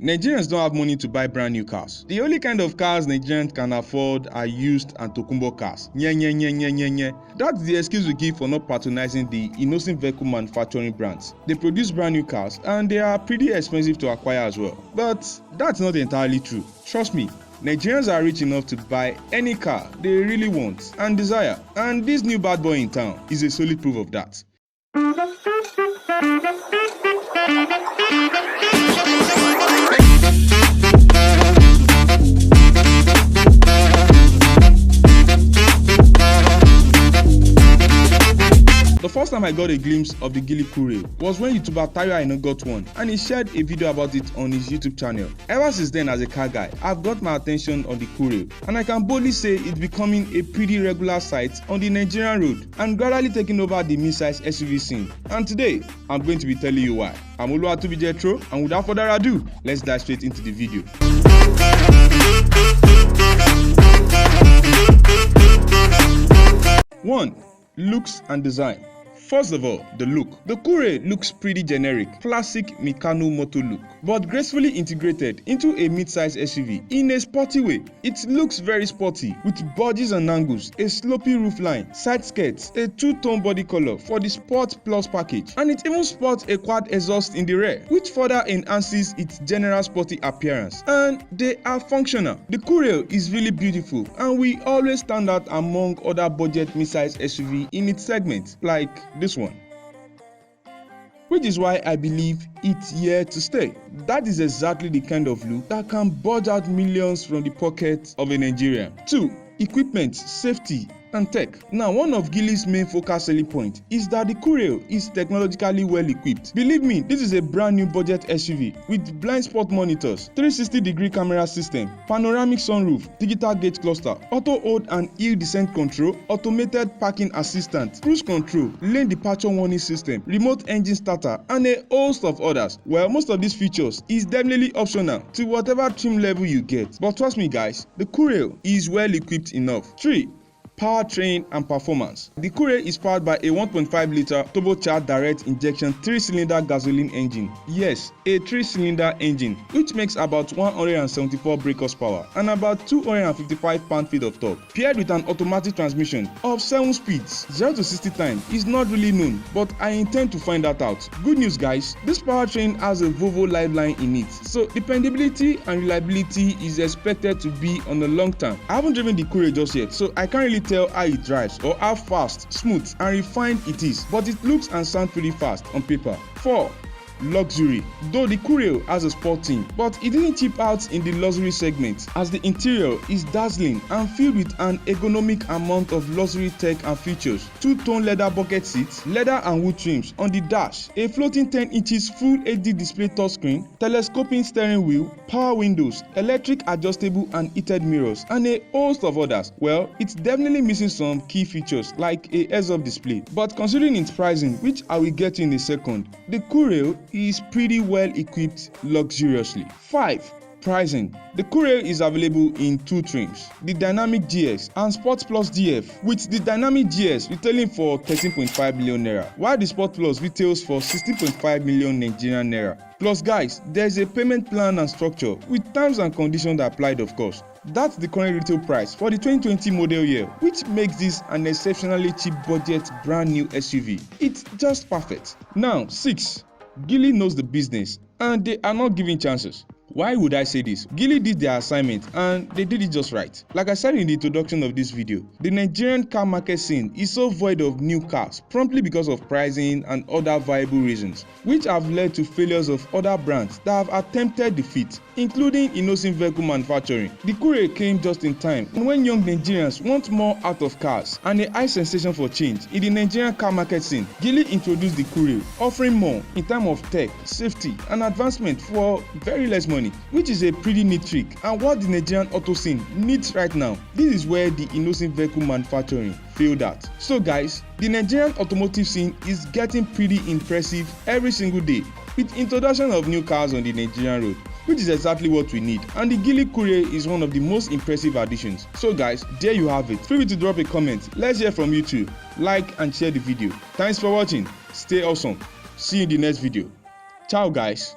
Nigerians don't have money to buy brand new cars. The only kind of cars Nigerians can afford are used and tokumbo cars. That's the excuse we give for not patronizing the innocent vehicle manufacturing brands. They produce brand new cars and they are pretty expensive to acquire as well. But that's not entirely true. Trust me, Nigerians are rich enough to buy any car they really want and desire. And this new bad boy in town is a solid proof of that. The first time I got a glimpse of the GEELY Coolray was when YouTuber Tayo Aina got one and he shared a video about it on his YouTube channel. Ever since then, as a car guy, I've got my attention on the Coolray and I can boldly say it's becoming a pretty regular sight on the Nigerian road and gradually taking over the mid-size SUV scene. And today, I'm going to be telling you why. I'm Oluwatobi, and without further ado, let's dive straight into the video. 1. Looks and design. First of all, the look. The Coolray looks pretty generic, classic Mikano moto look, but gracefully integrated into a mid-size SUV in a sporty way. It looks very sporty, with bodges and angles, a slopey roofline, side skirts, a two-tone body color for the Sport Plus package, and it even sports a quad exhaust in the rear, which further enhances its general sporty appearance. And they are functional. The Coolray is really beautiful, and we always stand out among other budget mid-size SUV in its segment, like this one, which is why I believe it's here to stay. That is exactly the kind of look that can budge out millions from the pockets of a Nigerian. 2. Equipment, safety, and tech. Now, one of GEELY's main focal selling point is that the Coolray is technologically well equipped. Believe me, this is a brand new budget SUV with blind spot monitors, 360-degree camera system, panoramic sunroof, digital gate cluster, auto hold and hill descent control, automated parking assistant, cruise control, lane departure warning system, remote engine starter, and a host of others. Well, most of these features is definitely optional to whatever trim level you get. But trust me guys, the Coolray is well equipped enough. 3. Powertrain and performance. The Coolray is powered by a 1.5-liter turbocharged direct injection 3-cylinder gasoline engine. Yes, a 3-cylinder engine, which makes about 174 brake horsepower and about 255 pound-feet of torque. Paired with an automatic transmission of 7 speeds, 0 to 60 time is not really known, but I intend to find that out. Good news guys, this powertrain has a Volvo lifeline in it, so dependability and reliability is expected to be on the long term. I haven't driven the Coolray just yet, so I can't really tell how it drives or how fast, smooth and refined it is, but it looks and sounds pretty fast on paper. 4. Luxury. Though the Coolray has a sport theme, but it didn't cheap out in the luxury segment, as the interior is dazzling and filled with an ergonomic amount of luxury tech and features. 2-tone leather bucket seats, leather and wood trims on the dash, a floating 10 inches full HD display touchscreen, telescoping steering wheel, power windows, electric adjustable and heated mirrors, and a host of others. Well, it's definitely missing some key features like a heads-up display, but considering its pricing, which I will get to in a second, the Coolray is pretty well equipped luxuriously. 5. Pricing. The Coolray is available in 2 trims, the Dynamic GS and Sport Plus DF, with the Dynamic GS retailing for 13.5 million naira, while the Sport Plus retails for 16.5 million Nigerian naira. Plus guys, there's a payment plan and structure with terms and conditions applied of course. That's the current retail price for the 2020 model year, which makes this an exceptionally cheap budget brand new SUV. It's just perfect. Now 6. GEELY knows the business and they are not giving chances. Why would I say this? GEELY did their assignment and they did it just right. Like I said in the introduction of this video, the Nigerian car market scene is so void of new cars promptly because of pricing and other viable reasons, which have led to failures of other brands that have attempted the feat, including innocent vehicle manufacturing. The Coolray came just in time when young Nigerians want more out of cars and a high sensation for change in the Nigerian car market scene. GEELY introduced the Coolray, offering more in terms of tech, safety and advancement for very less money, which is a pretty neat trick and what the Nigerian auto scene needs right now. This is where the innocent vehicle manufacturing failed at. So guys, the Nigerian automotive scene is getting pretty impressive every single day with introduction of new cars on the Nigerian road, which is exactly what we need, and the GEELY Coolray is one of the most impressive additions. So guys, there you have it. Feel free to drop a comment. Let's hear from you too. Like and share the video. Thanks for watching. Stay awesome. See you in the next video. Ciao guys.